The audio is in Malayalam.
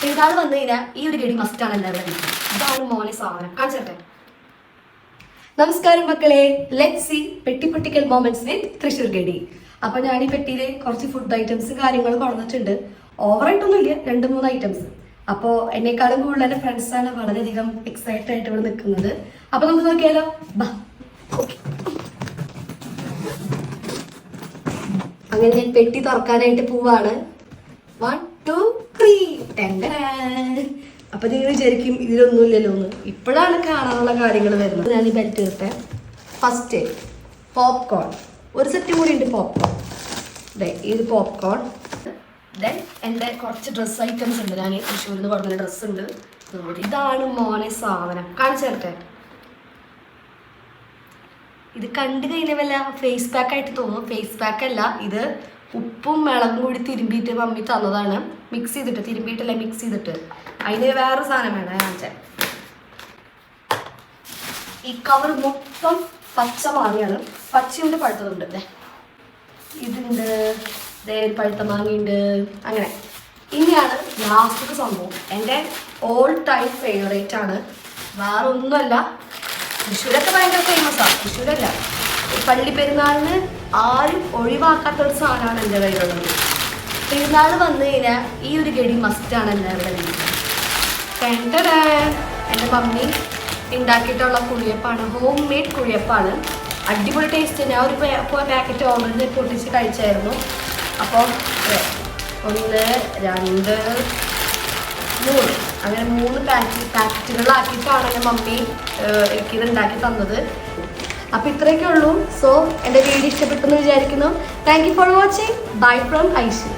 പെരുന്നാൾ വന്നു കഴിഞ്ഞാൽ ഈ ഒരു ഗഡി മസ്റ്റാണ് എല്ലാവരുടെ വീട്ടിൽ. ഇതാണ് മോനെ സാധനം. കാണിച്ചേ. നമസ്കാരം മക്കളെ, ലെറ്റ്സ് സീ പെട്ടിപ്പൊട്ടിക്കൽ മൊമെന്റ്സ് വിത്ത് തൃശ്ശൂർ ഗഡി. അപ്പൊ ഞാൻ ഈ പെട്ടിയില് കുറച്ച് ഫുഡ് ഐറ്റംസ് കാര്യങ്ങൾ കൊണ്ടുവന്നിട്ടുണ്ട്. ഓവറായിട്ടൊന്നും ഇല്ല, 2-3 ഐറ്റംസ്. അപ്പോൾ എന്നെക്കാളും കൂടുതൽ എൻ്റെ ഫ്രണ്ട്സാണ് വളരെയധികം എക്സൈറ്റഡ് ആയിട്ട് ഇവിടെ നിൽക്കുന്നത്. അപ്പൊ നമുക്ക് നോക്കിയാലോ. അങ്ങനെ ഞാൻ പെട്ടി തുറക്കാനായിട്ട് പോവാണ്. 1 2 3. അപ്പൊ നിങ്ങൾ വിചാരിക്കും ഇതിലൊന്നുമില്ലല്ലോ എന്ന്. ഇപ്പോഴാണ് കാണാനുള്ള കാര്യങ്ങൾ വരുന്നത്. ഞാൻ ഈ ബെൽറ്റ് ഇട്ടെ. ഫസ്റ്റ് പോപ്കോൺ, ഒരു സെറ്റ് കൂടി ഉണ്ട് പോപ്കോൺ. ഇത് പോപ്കോൺ. ദെൻ എൻ്റെ കുറച്ച് ഡ്രസ്സ് ഐറ്റംസ് ഉണ്ട്. ഞാൻ തൃശ്ശൂരിൽ നിന്ന് കൊടുക്കുന്ന ഡ്രസ്സ് ഉണ്ട്. ഇതാണ് മോനെ സാധനം. കാണിച്ചു തരട്ടെ. ഇത് കണ്ടു കഴിഞ്ഞ വല്ല ഫേസ് പാക്ക് ആയിട്ട് തോന്നും. ഫേസ് പാക്ക് അല്ല, ഇത് ഉപ്പും മുളകും കൂടി തിരുമ്പിയിട്ട് മമ്മി തന്നതാണ്. മിക്സ് ചെയ്തിട്ട്, തിരുമ്പിയിട്ടല്ല മിക്സ് ചെയ്തിട്ട്. അതിന് വേറൊരു സാധനം വേണം. കാണിച്ചാൽ ഈ കവർ മൊത്തം പച്ച മാങ്ങയാണ്. പച്ചയുണ്ട്, പഴുത്തതുണ്ട്. ഇതുണ്ട്, പഴുത്ത മാങ്ങയുണ്ട്. അങ്ങനെ ഇനിയാണ് ലാസ്റ്റത്തെ സംഭവം. എൻ്റെ ഓൾ ടൈം ഫേവറേറ്റ് ആണ്. വേറെ ഒന്നുമല്ല, തൃശ്ശൂരൊക്കെ ഭയങ്കര ഫേമസാണ്. തൃശ്ശൂരല്ല, പള്ളി പെരുന്നാളിന് ആരും ഒഴിവാക്കാത്തൊരു സാധനമാണ് എൻ്റെ കയ്യിലുള്ളത്. പെരുന്നാൾ വന്നു കഴിഞ്ഞാൽ ഈ ഒരു ഗഡി മസ്റ്റാണ് എല്ലാവരുടെ വീട്ടിൽ. എൻ്റെ മമ്മി ഉണ്ടാക്കിയിട്ടുള്ള കുഴിയപ്പാണ്. Home made കുഴിയപ്പാണ്. അടിപൊളി ടേസ്റ്റ്. ഞാൻ ഒരു പാക്കറ്റ് ഓൾറെഡി പൊട്ടിച്ച് കഴിച്ചായിരുന്നു. അപ്പോൾ 1 2 3 അങ്ങനെ 3 പാക്കറ്റുകളാക്കിയിട്ടാണ് എൻ്റെ മമ്മി എനിക്കിത് ഉണ്ടാക്കി തന്നത്. അപ്പോൾ ഇത്രയൊക്കെ ഉള്ളൂ. സോ എൻ്റെ വീഡിയോ ഇഷ്ടപ്പെട്ടെന്ന് വിചാരിക്കുന്നു. Thank you for watching. Bye from Aishe.